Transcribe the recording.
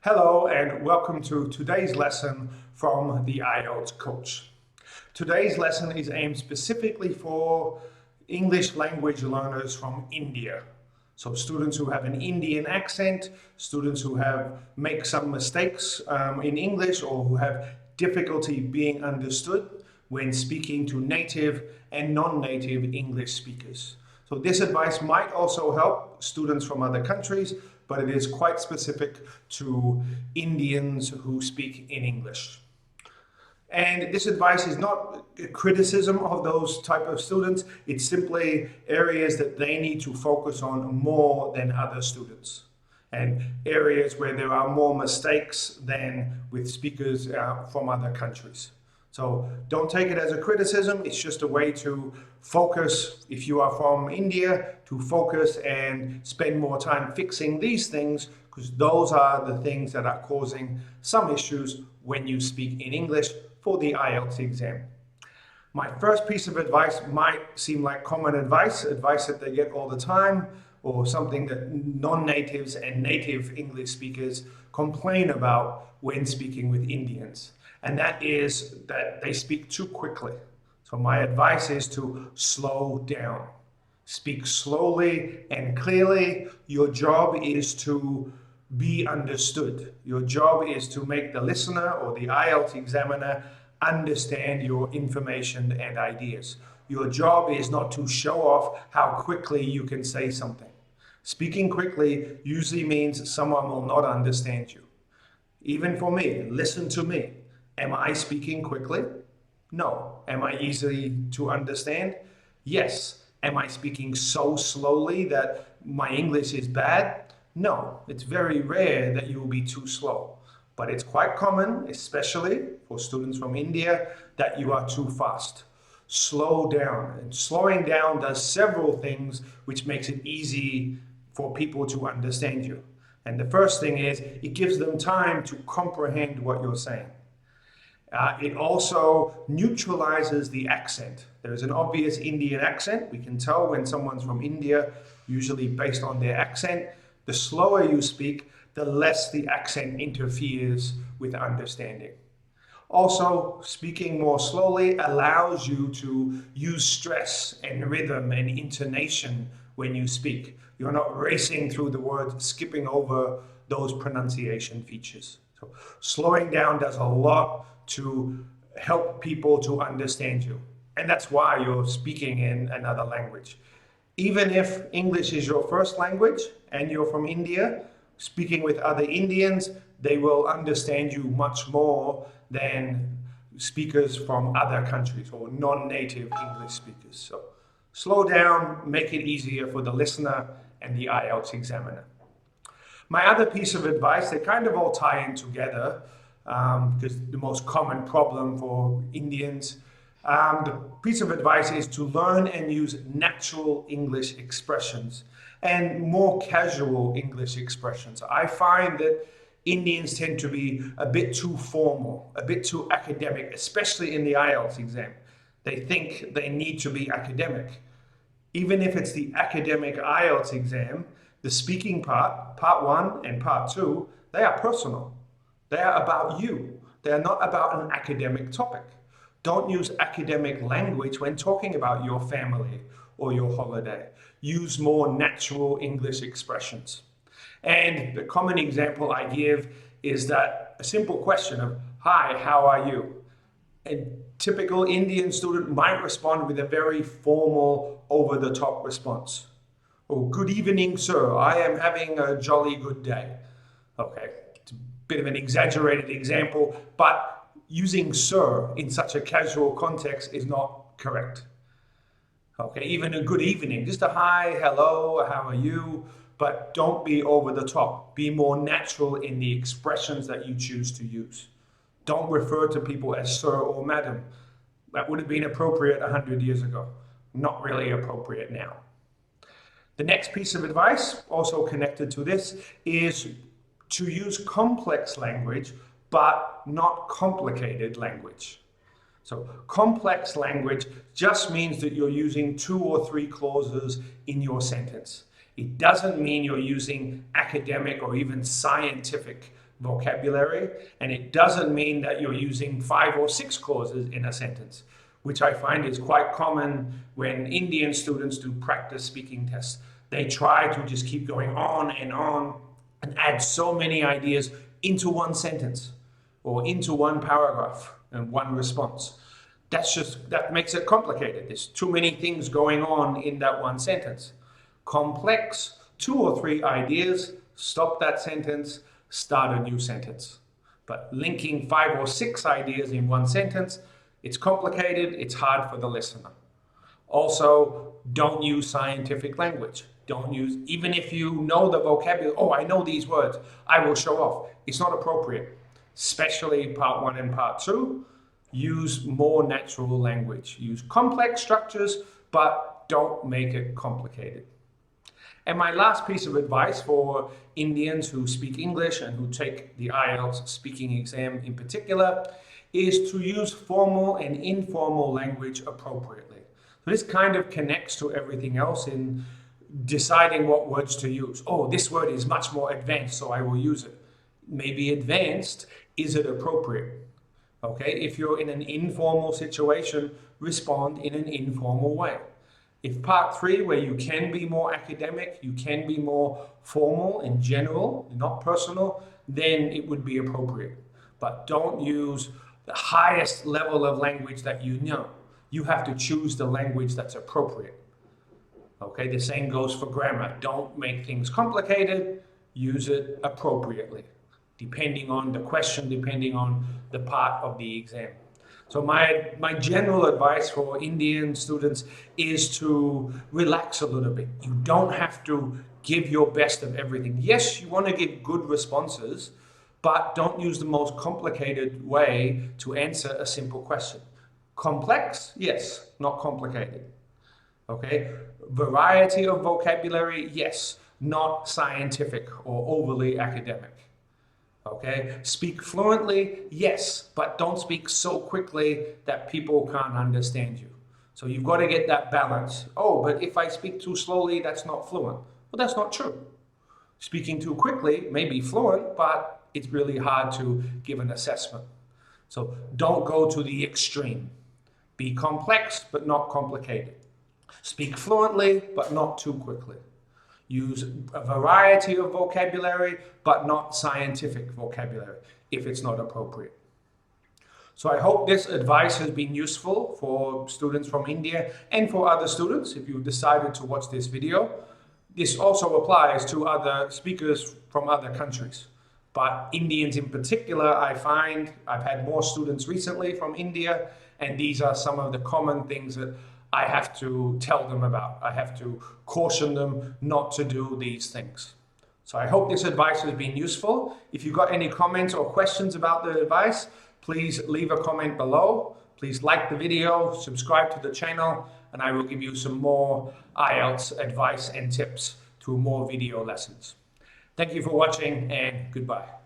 Hello and welcome to today's lesson from the IELTS coach. Today's lesson is aimed specifically for English language learners from India. So students who have an Indian accent, students who make some mistakes in English or who have difficulty being understood when speaking to native and non-native English speakers. So this advice might also help students from other countries, but it is quite specific to Indians who speak in English. And this advice is not a criticism of those type of students. It's simply areas that they need to focus on more than other students, and areas where there are more mistakes than with speakers from other countries. So don't take it as a criticism. It's just a way to focus, if you are from India, to focus and spend more time fixing these things, because those are the things that are causing some issues when you speak in English for the IELTS exam. My first piece of advice might seem like common advice that they get all the time, or something that non-natives and native English speakers complain about when speaking with Indians. And that is that they speak too quickly. So my advice is to slow down. Speak slowly and clearly. Your job is to be understood. Your job is to make the listener or the IELTS examiner understand your information and ideas. Your job is not to show off how quickly you can say something. Speaking quickly usually means someone will not understand you. Even for me, listen to me. Am I speaking quickly? No. Am I easy to understand? Yes. Am I speaking so slowly that my English is bad? No. It's very rare that you will be too slow. But it's quite common, especially for students from India, that you are too fast. Slow down. And slowing down does several things which makes it easy for people to understand you. And the first thing is it gives them time to comprehend what you're saying. It also neutralizes the accent. There's an obvious Indian accent. We can tell when someone's from India, usually based on their accent. The slower you speak, the less the accent interferes with understanding. Also, speaking more slowly allows you to use stress and rhythm and intonation when you speak. You're not racing through the words, skipping over those pronunciation features. So slowing down does a lot to help people to understand you. And that's why you're speaking in another language. Even if English is your first language and you're from India, speaking with other Indians, they will understand you much more than speakers from other countries or non-native English speakers. So slow down, make it easier for the listener and the IELTS examiner. My other piece of advice, they kind of all tie in together, because the most common problem for Indians, the piece of advice is to learn and use natural English expressions and more casual English expressions. I find that Indians tend to be a bit too formal, a bit too academic, especially in the IELTS exam. They think they need to be academic. Even if it's the academic IELTS exam, the speaking part 1 and part 2, they are personal. They are about you. They are not about an academic topic. Don't use academic language when talking about your family or your holiday. Use more natural English expressions. And the common example I give is that a simple question of, "Hi, how are you?" A typical Indian student might respond with a very formal, over-the-top response. "Oh, good evening, sir. I am having a jolly good day." Okay, it's a bit of an exaggerated example, but using sir in such a casual context is not correct. Okay, even a good evening, just a hi, hello, how are you? But don't be over the top. Be more natural in the expressions that you choose to use. Don't refer to people as sir or madam. That would have been appropriate 100 years ago. Not really appropriate now. The next piece of advice, also connected to this, is to use complex language, but not complicated language. So complex language just means that you're using 2 or 3 clauses in your sentence. It doesn't mean you're using academic or even scientific vocabulary, and it doesn't mean that you're using 5 or 6 clauses in a sentence, which I find is quite common when Indian students do practice speaking tests. They try to just keep going on and add so many ideas into one sentence or into one paragraph and one response. That makes it complicated. There's too many things going on in that one sentence. Complex, 2 or 3 ideas, stop that sentence, start a new sentence. But linking 5 or 6 ideas in one sentence, it's complicated, it's hard for the listener. Also, don't use scientific language. Don't use, even if you know the vocabulary, oh, I know these words, I will show off. It's not appropriate, especially part 1 and part 2. Use more natural language. Use complex structures, but don't make it complicated. And my last piece of advice for Indians who speak English and who take the IELTS speaking exam in particular is to use formal and informal language appropriately. So this kind of connects to everything else in deciding what words to use. Oh, this word is much more advanced, so I will use it. Maybe advanced, is it appropriate? Okay, if you're in an informal situation, respond in an informal way. If part 3, where you can be more academic, you can be more formal and general, not personal, then it would be appropriate. But don't use the highest level of language that you know. You have to choose the language that's appropriate. Okay, the same goes for grammar. Don't make things complicated, use it appropriately, depending on the question, depending on the part of the exam. So my general advice for Indian students is to relax a little bit. You don't have to give your best of everything. Yes, you want to give good responses, but don't use the most complicated way to answer a simple question. Complex? Yes, not complicated. Okay? Variety of vocabulary? Yes, not scientific or overly academic. Okay, speak fluently, yes, but don't speak so quickly that people can't understand you. So you've got to get that balance. Oh, but if I speak too slowly, that's not fluent. Well, that's not true. Speaking too quickly may be fluent, but it's really hard to give an assessment. So don't go to the extreme. Be complex, but not complicated. Speak fluently, but not too quickly. Use a variety of vocabulary, but not scientific vocabulary if it's not appropriate. So I hope this advice has been useful for students from India and for other students if you've decided to watch this video. This also applies to other speakers from other countries. But Indians in particular, I find, I've had more students recently from India, and these are some of the common things that I have to tell them about. I have to caution them not to do these things. So I hope this advice has been useful. If you've got any comments or questions about the advice, please leave a comment below. Please like the video, subscribe to the channel, and I will give you some more IELTS advice and tips through more video lessons. Thank you for watching, and goodbye.